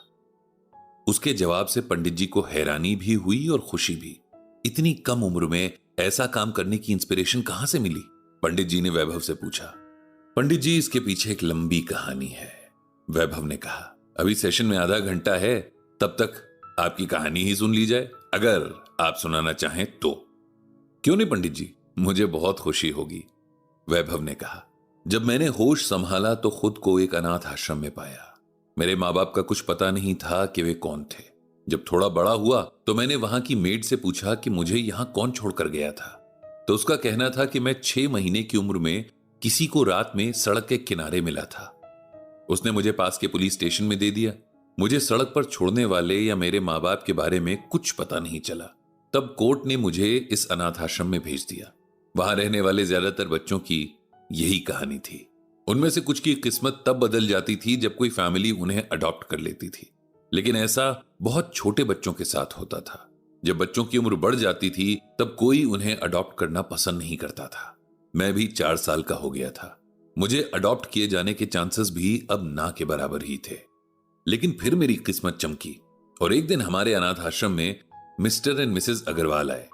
उसके जवाब से पंडित जी को हैरानी भी हुई और खुशी भी। इतनी कम उम्र में ऐसा काम करने की इंस्पिरेशन कहां से मिली? पंडित जी ने वैभव से पूछा। पंडित जी, इसके पीछे एक लंबी कहानी है, वैभव ने कहा। अभी सेशन में आधा घंटा है, तब तक आपकी कहानी ही सुन ली जाए, अगर आप सुनाना चाहें तो। क्यों नहीं पंडित जी, मुझे बहुत खुशी होगी, वैभव ने कहा। जब मैंने होश संभाला तो खुद को एक अनाथ आश्रम में पाया। मेरे माँ बाप का कुछ पता नहीं था कि वे कौन थे। जब थोड़ा बड़ा हुआ तो मैंने वहां की मेड से पूछा कि मुझे यहां कौन छोड़कर गया था। तो उसका कहना था कि मैं 6 महीने की उम्र में किसी को रात में सड़क के किनारे मिला था। उसने मुझे पास के पुलिस स्टेशन में दे दिया। मुझे सड़क पर छोड़ने वाले या मेरे माँ बाप के बारे में कुछ पता नहीं चला। तब कोर्ट ने मुझे इस अनाथ आश्रम में भेज दिया। वहां रहने वाले ज्यादातर बच्चों की यही कहानी थी। उनमें से कुछ की किस्मत तब बदल जाती थी जब कोई फैमिली उन्हें अडॉप्ट कर लेती थी, लेकिन ऐसा बहुत छोटे बच्चों के साथ होता था। जब बच्चों की उम्र बढ़ जाती थी तब कोई उन्हें अडॉप्ट करना पसंद नहीं करता था। मैं भी 4 साल का हो गया था। मुझे अडॉप्ट किए जाने के चांसेस भी अब ना के बराबर ही थे। लेकिन फिर मेरी किस्मत चमकी और एक दिन हमारे अनाथ आश्रम में मिस्टर एंड मिसेस अग्रवाल आए।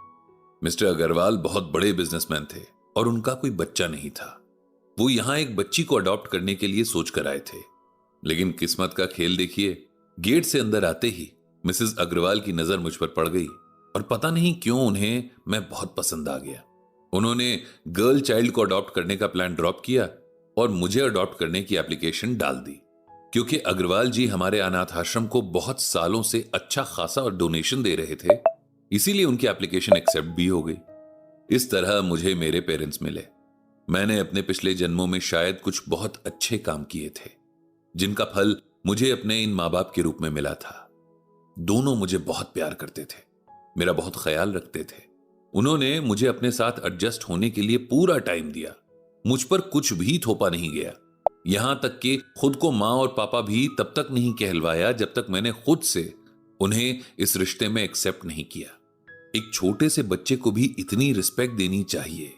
मिस्टर अग्रवाल बहुत बड़े बिजनेसमैन थे और उनका कोई बच्चा नहीं था। वो यहां एक बच्ची को अडॉप्ट करने के लिए सोच कर आए थे। लेकिन किस्मत का खेल देखिए, गेट से अंदर आते ही मिसेस अग्रवाल की नजर मुझ पर पड़ गई और पता नहीं क्यों उन्हें मैं बहुत पसंद आ गया। उन्होंने गर्ल चाइल्ड को अडॉप्ट करने का प्लान ड्रॉप किया और मुझे अडॉप्ट करने की एप्लीकेशन डाल दी। क्योंकि अग्रवाल जी हमारे अनाथ आश्रम को बहुत सालों से अच्छा खासा और डोनेशन दे रहे थे, इसीलिए उनकी एप्लीकेशन एक्सेप्ट भी हो गई। इस तरह मुझे मेरे पेरेंट्स मिले। मैंने अपने पिछले जन्मों में शायद कुछ बहुत अच्छे काम किए थे, जिनका फल मुझे अपने इन माँ बाप के रूप में मिला था। दोनों मुझे बहुत प्यार करते थे, मेरा बहुत ख्याल रखते थे। उन्होंने मुझे अपने साथ एडजस्ट होने के लिए पूरा टाइम दिया। मुझ पर कुछ भी थोपा नहीं गया। यहां तक कि खुद को मां और पापा भी तब तक नहीं कहलवाया जब तक मैंने खुद से उन्हें इस रिश्ते में एक्सेप्ट नहीं किया। एक छोटे से बच्चे को भी इतनी रिस्पेक्ट देनी चाहिए,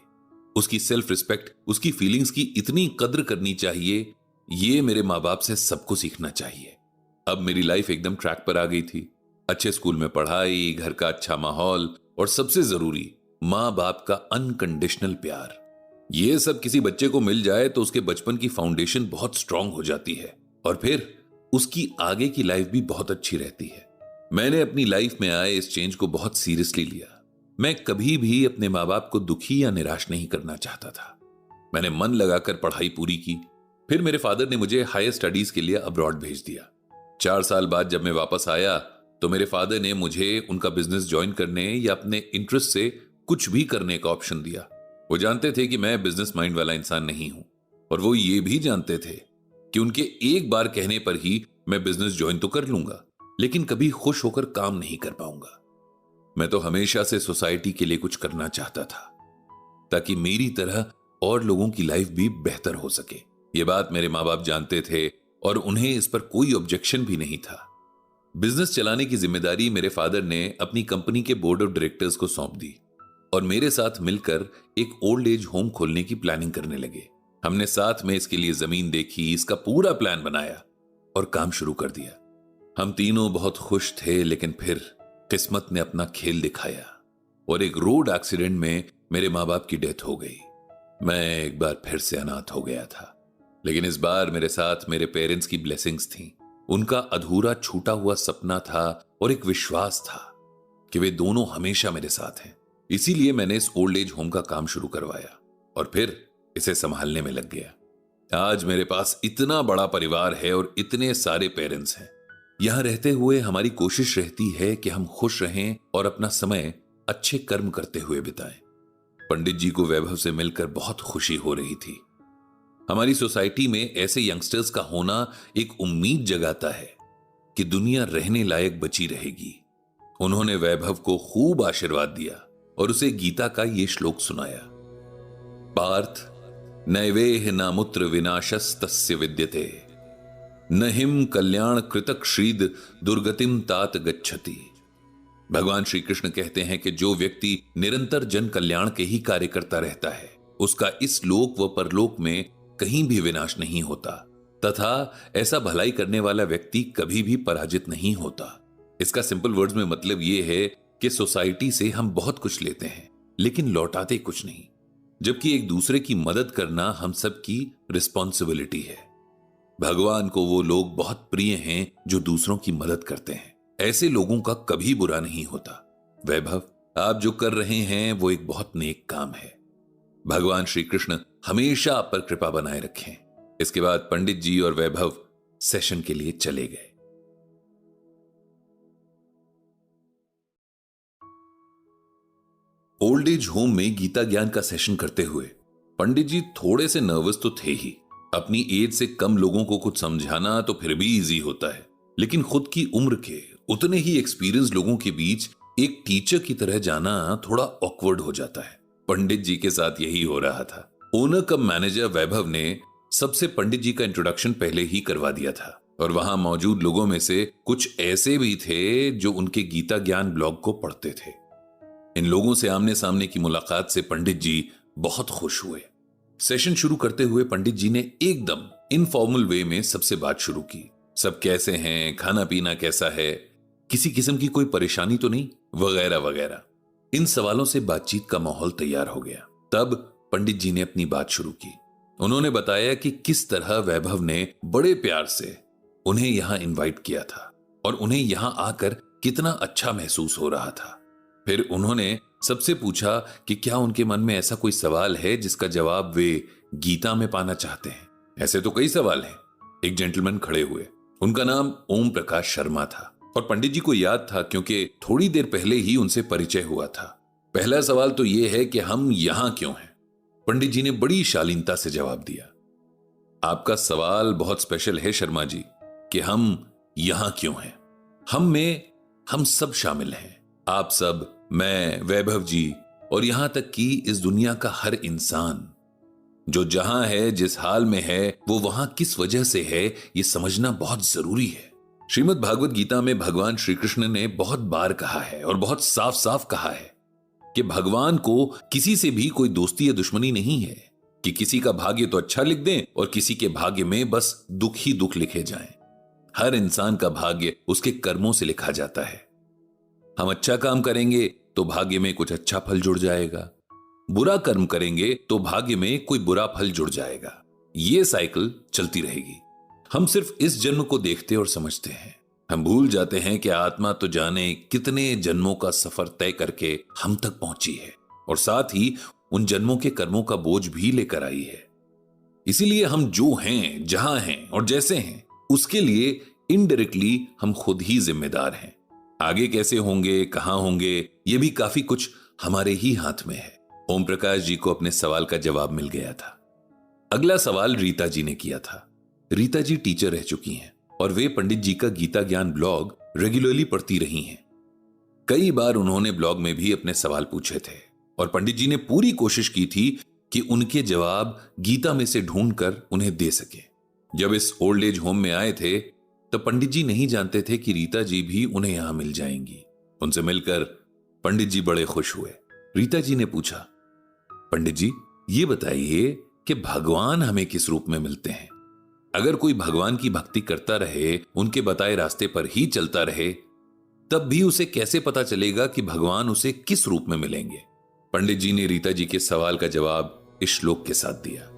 उसकी सेल्फ रिस्पेक्ट, उसकी फीलिंग्स की इतनी कद्र करनी चाहिए, ये मेरे माँ बाप से सबको सीखना चाहिए। अब मेरी लाइफ एकदम ट्रैक पर आ गई थी। अच्छे स्कूल में पढ़ाई, घर का अच्छा माहौल और सबसे जरूरी माँ बाप का अनकंडीशनल प्यार। ये सब किसी बच्चे को मिल जाए तो उसके बचपन की फाउंडेशन बहुत स्ट्रांग हो जाती है और फिर उसकी आगे की लाइफ भी बहुत अच्छी रहती है। मैंने अपनी लाइफ में आए इस चेंज को बहुत सीरियसली लिया। मैं कभी भी अपने माँ बाप को दुखी या निराश नहीं करना चाहता था। मैंने मन लगाकर पढ़ाई पूरी की। फिर मेरे फादर ने मुझे हायर स्टडीज के लिए अब्रॉड भेज दिया। 4 साल बाद जब मैं वापस आया तो मेरे फादर ने मुझे उनका बिजनेस ज्वाइन करने या अपने इंटरेस्ट से कुछ भी करने का ऑप्शन दिया। वो जानते थे कि मैं बिजनेस माइंड वाला इंसान नहीं हूं और वो ये भी जानते थे कि उनके एक बार कहने पर ही मैं बिजनेस ज्वाइन तो कर लूंगा, लेकिन कभी खुश होकर काम नहीं कर पाऊंगा। मैं तो हमेशा से सोसाइटी के लिए कुछ करना चाहता था ताकि मेरी तरह और लोगों की लाइफ भी बेहतर हो सके। ये बात मेरे माँ बाप जानते थे और उन्हें इस पर कोई ऑब्जेक्शन भी नहीं था। बिजनेस चलाने की जिम्मेदारी मेरे फादर ने अपनी कंपनी के बोर्ड ऑफ डायरेक्टर्स को सौंप दी और मेरे साथ मिलकर एक ओल्ड एज होम खोलने की प्लानिंग करने लगे। हमने साथ में इसके लिए जमीन देखी, इसका पूरा प्लान बनाया और काम शुरू कर दिया। हम तीनों बहुत खुश थे, लेकिन फिर किस्मत ने अपना खेल दिखाया और एक रोड एक्सीडेंट में मेरे माँ बाप की डेथ हो गई। मैं एक बार फिर से अनाथ हो गया था, लेकिन इस बार मेरे साथ मेरे पेरेंट्स की ब्लेसिंग्स थी। उनका अधूरा छूटा हुआ सपना था और एक विश्वास था कि वे दोनों हमेशा मेरे साथ हैं। इसीलिए मैंने इस ओल्ड एज होम का काम शुरू करवाया और फिर इसे संभालने में लग गया। आज मेरे पास इतना बड़ा परिवार है और इतने सारे पेरेंट्स हैं। यहां रहते हुए हमारी कोशिश रहती है कि हम खुश रहें और अपना समय अच्छे कर्म करते हुए बिताएं। पंडित जी को वैभव से मिलकर बहुत खुशी हो रही थी। हमारी सोसाइटी में ऐसे यंगस्टर्स का होना एक उम्मीद जगाता है कि दुनिया रहने लायक बची रहेगी। उन्होंने वैभव को खूब आशीर्वाद दिया और उसे गीता का ये श्लोक सुनाया। पार्थ नैवेह नामुत्र विनाशस्तस्य विद्यते न हिम कल्याण कृतक श्रीद दुर्गतिम तात गच्छति। भगवान श्री कृष्ण कहते हैं कि जो व्यक्ति निरंतर जन कल्याण के ही कार्य करता रहता है, उसका इस लोक व परलोक में कहीं भी विनाश नहीं होता तथा ऐसा भलाई करने वाला व्यक्ति कभी भी पराजित नहीं होता। इसका सिंपल वर्ड्स में मतलब यह है कि सोसाइटी से हम बहुत कुछ लेते हैं लेकिन लौटाते कुछ नहीं, जबकि एक दूसरे की मदद करना हम सब की रिस्पॉन्सिबिलिटी है। भगवान को वो लोग बहुत प्रिय हैं जो दूसरों की मदद करते हैं। ऐसे लोगों का कभी बुरा नहीं होता। वैभव, आप जो कर रहे हैं वो एक बहुत नेक काम है। भगवान श्री कृष्ण हमेशा आप पर कृपा बनाए रखें। इसके बाद पंडित जी और वैभव सेशन के लिए चले गए। ओल्ड एज होम में गीता ज्ञान का सेशन करते हुए पंडित जी थोड़े से नर्वस तो थे ही। अपनी एज से कम लोगों को कुछ समझाना तो फिर भी इजी होता है, लेकिन खुद की उम्र के उतने ही एक्सपीरियंस लोगों के बीच एक टीचर की तरह जाना थोड़ा ऑकवर्ड हो जाता है। पंडित जी के साथ यही हो रहा था। ओनर कम मैनेजर वैभव ने सबसे पंडित जी का इंट्रोडक्शन पहले ही करवा दिया था और वहां मौजूद लोगों में से कुछ ऐसे भी थे जो उनके गीता ज्ञान ब्लॉग को पढ़ते थे। इन लोगों से आमने सामने की मुलाकात से पंडित जी बहुत खुश हुए। सेशन शुरू करते हुए पंडित जी ने एकदम इनफॉर्मल वे में सबसे बात शुरू की। सब कैसे हैं, खाना पीना कैसा है, किसी किस्म की कोई परेशानी तो नहीं, वगैरह वगैरह। इन सवालों से बातचीत का माहौल तैयार हो गया। तब पंडित जी ने अपनी बात शुरू की। उन्होंने बताया कि किस तरह वैभव ने बड़े प्यार से उन्हें यहां इनवाइट किया था और उन्हें यहां आकर कितना अच्छा महसूस हो रहा था। फिर उन्होंने सबसे पूछा कि क्या उनके मन में ऐसा कोई सवाल है जिसका जवाब वे गीता में पाना चाहते हैं। ऐसे तो कई सवाल हैं। एक जेंटलमैन खड़े हुए। उनका नाम ओम प्रकाश शर्मा था और पंडित जी को याद था क्योंकि थोड़ी देर पहले ही उनसे परिचय हुआ था। पहला सवाल तो यह है कि हम यहां क्यों हैं? पंडित जी ने बड़ी शालीनता से जवाब दिया, आपका सवाल बहुत स्पेशल है शर्मा जी, कि हम यहां क्यों हैं। हम में हम सब शामिल हैं। आप सब, मैं, वैभव जी और यहां तक कि इस दुनिया का हर इंसान जो जहां है, जिस हाल में है, वो वहां किस वजह से है, ये समझना बहुत जरूरी है। श्रीमद् भागवत गीता में भगवान श्री कृष्ण ने बहुत बार कहा है और बहुत साफ साफ कहा है कि भगवान को किसी से भी कोई दोस्ती या दुश्मनी नहीं है, कि किसी का भाग्य तो अच्छा लिख दें और किसी के भाग्य में बस दुख ही दुख लिखे जाएं। हर इंसान का भाग्य उसके कर्मों से लिखा जाता है। हम अच्छा काम करेंगे तो भाग्य में कुछ अच्छा फल जुड़ जाएगा, बुरा कर्म करेंगे तो भाग्य में कोई बुरा फल जुड़ जाएगा। ये साइकिल चलती रहेगी। हम सिर्फ इस जन्म को देखते और समझते हैं। हम भूल जाते हैं कि आत्मा तो जाने कितने जन्मों का सफर तय करके हम तक पहुंची है और साथ ही उन जन्मों के कर्मों का बोझ भी लेकर आई है। इसीलिए हम जो हैं, जहां हैं और जैसे हैं, उसके लिए इनडायरेक्टली हम खुद ही जिम्मेदार हैं। आगे कैसे होंगे, कहां होंगे, यह भी काफी कुछ हमारे ही हाथ में है। ओम प्रकाश जी को अपने सवाल का जवाब मिल गया था। अगला सवाल रीता जी ने किया था। रीता जी टीचर रह चुकी हैं और वे पंडित जी का गीता ज्ञान ब्लॉग रेगुलरली पढ़ती रही हैं। कई बार उन्होंने ब्लॉग में भी अपने सवाल पूछे थे और पंडित जी ने पूरी कोशिश की थी कि उनके जवाब गीता में से ढूंढकर उन्हें दे सके। जब इस ओल्ड एज होम में आए थे तो पंडित जी नहीं जानते थे कि रीता जी भी उन्हें यहां मिल जाएंगी। उनसे मिलकर पंडित जी बड़े खुश हुए। रीता जी ने पूछा, पंडित जी ये बताइए कि भगवान हमें किस रूप में मिलते हैं? अगर कोई भगवान की भक्ति करता रहे, उनके बताए रास्ते पर ही चलता रहे, तब भी उसे कैसे पता चलेगा कि भगवान उसे किस रूप में मिलेंगे? पंडित जी ने रीता जी के सवाल का जवाब इस श्लोक के साथ दिया।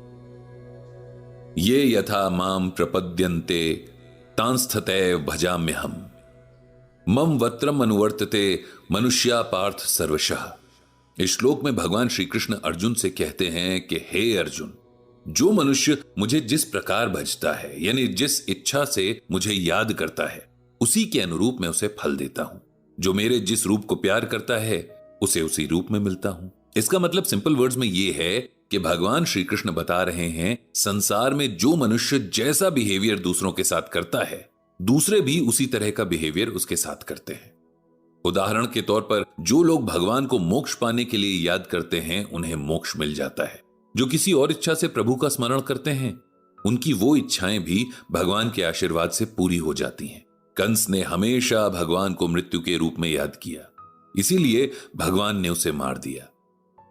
ये यथा माम प्रपद्यन्ते तांस्थतैव भजाम्यहम् मम वत्रम अनुवर्तते मनुष्या पार्थ सर्वशः। इस श्लोक में भगवान श्री कृष्ण अर्जुन से कहते हैं कि हे अर्जुन, जो मनुष्य मुझे जिस प्रकार भजता है, यानी जिस इच्छा से मुझे याद करता है, उसी के अनुरूप मैं उसे फल देता हूं। जो मेरे जिस रूप को प्यार करता है, उसे उसी रूप में मिलता हूं। इसका मतलब सिंपल वर्ड्स में यह है कि भगवान श्री कृष्ण बता रहे हैं, संसार में जो मनुष्य जैसा बिहेवियर दूसरों के साथ करता है, दूसरे भी उसी तरह का बिहेवियर उसके साथ करते हैं। उदाहरण के तौर पर जो लोग भगवान को मोक्ष पाने के लिए याद करते हैं, उन्हें मोक्ष मिल जाता है। जो किसी और इच्छा से प्रभु का स्मरण करते हैं, उनकी वो इच्छाएं भी भगवान के आशीर्वाद से पूरी हो जाती हैं। कंस ने हमेशा भगवान को मृत्यु के रूप में याद किया, इसीलिए भगवान ने उसे मार दिया।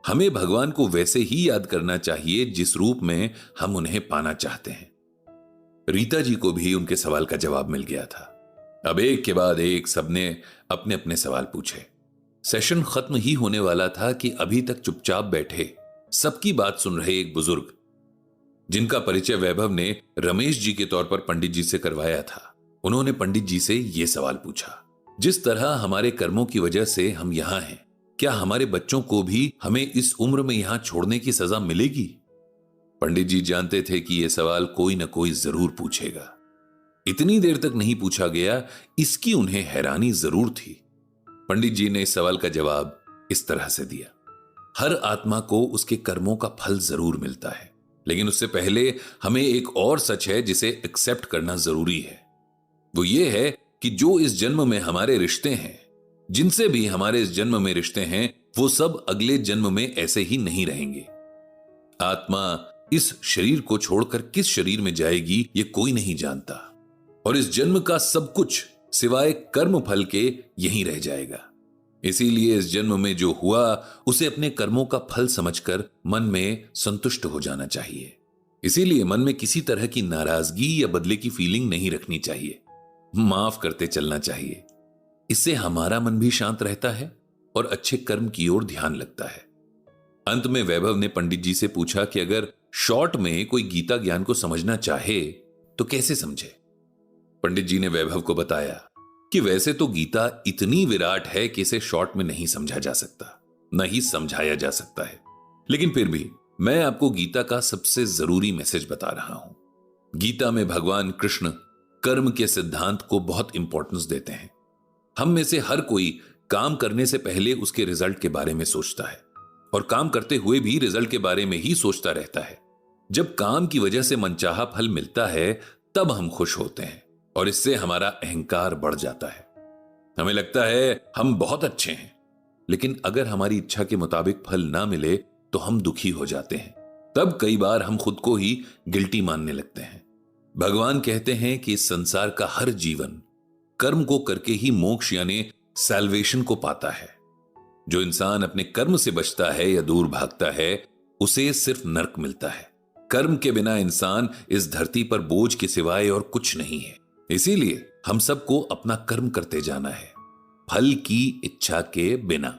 हमें भगवान को वैसे ही याद करना चाहिए जिस रूप में हम उन्हें पाना चाहते हैं। रीता जी को भी उनके सवाल का जवाब मिल गया था। अब एक के बाद एक सबने अपने अपने सवाल पूछे। सेशन खत्म ही होने वाला था कि अभी तक चुपचाप बैठे सबकी बात सुन रहे एक बुजुर्ग, जिनका परिचय वैभव ने रमेश जी के तौर पर पंडित जी से करवाया था, उन्होंने पंडित जी से यह सवाल पूछा, जिस तरह हमारे कर्मों की वजह से हम यहां हैं, क्या हमारे बच्चों को भी हमें इस उम्र में यहां छोड़ने की सजा मिलेगी? पंडित जी जानते थे कि यह सवाल कोई ना कोई जरूर पूछेगा। इतनी देर तक नहीं पूछा गया, इसकी उन्हें हैरानी जरूर थी। पंडित जी ने इस सवाल का जवाब इस तरह से दिया, हर आत्मा को उसके कर्मों का फल जरूर मिलता है, लेकिन उससे पहले हमें एक और सच है जिसे एक्सेप्ट करना जरूरी है। वो ये है कि जो इस जन्म में हमारे रिश्ते हैं, जिनसे भी हमारे इस जन्म में रिश्ते हैं, वो सब अगले जन्म में ऐसे ही नहीं रहेंगे। आत्मा इस शरीर को छोड़कर किस शरीर में जाएगी, ये कोई नहीं जानता, और इस जन्म का सब कुछ सिवाय कर्म फल के यहीं रह जाएगा। इसीलिए इस जन्म में जो हुआ उसे अपने कर्मों का फल समझकर मन में संतुष्ट हो जाना चाहिए। इसीलिए मन में किसी तरह की नाराजगी या बदले की फीलिंग नहीं रखनी चाहिए, माफ करते चलना चाहिए। इससे हमारा मन भी शांत रहता है और अच्छे कर्म की ओर ध्यान लगता है। अंत में वैभव ने पंडित जी से पूछा कि अगर शॉर्ट में कोई गीता ज्ञान को समझना चाहे तो कैसे समझे? पंडित जी ने वैभव को बताया कि वैसे तो गीता इतनी विराट है कि इसे शॉर्ट में नहीं समझा जा सकता, न ही समझाया जा सकता है, लेकिन फिर भी मैं आपको गीता का सबसे जरूरी मैसेज बता रहा हूं। गीता में भगवान कृष्ण कर्म के सिद्धांत को बहुत इंपॉर्टेंस देते हैं। हम में से हर कोई काम करने से पहले उसके रिजल्ट के बारे में सोचता है और काम करते हुए भी रिजल्ट के बारे में ही सोचता रहता है। जब काम की वजह से मनचाहा फल मिलता है तब हम खुश होते हैं और इससे हमारा अहंकार बढ़ जाता है। हमें लगता है हम बहुत अच्छे हैं, लेकिन अगर हमारी इच्छा के मुताबिक फल ना मिले तो हम दुखी हो जाते हैं। तब कई बार हम खुद को ही गिल्टी मानने लगते हैं। भगवान कहते हैं कि इस संसार का हर जीवन कर्म को करके ही मोक्ष यानी सैल्वेशन को पाता है। जो इंसान अपने कर्म से बचता है या दूर भागता है उसे सिर्फ नरक मिलता है। कर्म के बिना इंसान इस धरती पर बोझ के सिवाय और कुछ नहीं है। इसीलिए हम सबको अपना कर्म करते जाना है, फल की इच्छा के बिना।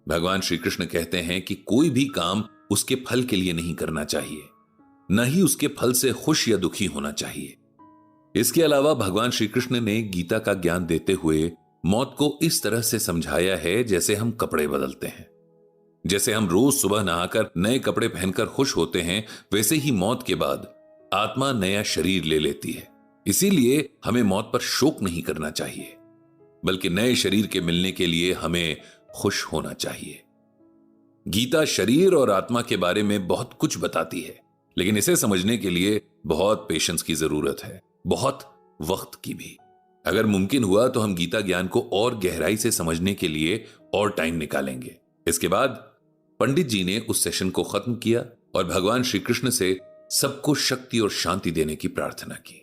भगवान श्री कृष्ण कहते हैं कि कोई भी काम उसके फल के लिए नहीं करना चाहिए, न ही उसके फल से खुश या दुखी होना चाहिए। इसके अलावा भगवान श्री कृष्ण ने गीता का ज्ञान देते हुए मौत को इस तरह से समझाया है जैसे हम कपड़े बदलते हैं। जैसे हम रोज सुबह नहाकर नए कपड़े पहनकर खुश होते हैं, वैसे ही मौत के बाद आत्मा नया शरीर ले लेती है। इसीलिए हमें मौत पर शोक नहीं करना चाहिए, बल्कि नए शरीर के मिलने के लिए हमें खुश होना चाहिए। गीता शरीर और आत्मा के बारे में बहुत कुछ बताती है, लेकिन इसे समझने के लिए बहुत पेशेंस की जरूरत है, बहुत वक्त की भी। अगर मुमकिन हुआ तो हम गीता ज्ञान को और गहराई से समझने के लिए और टाइम निकालेंगे। इसके बाद पंडित जी ने उस सेशन को खत्म किया और भगवान श्री कृष्ण से सबको शक्ति और शांति देने की प्रार्थना की।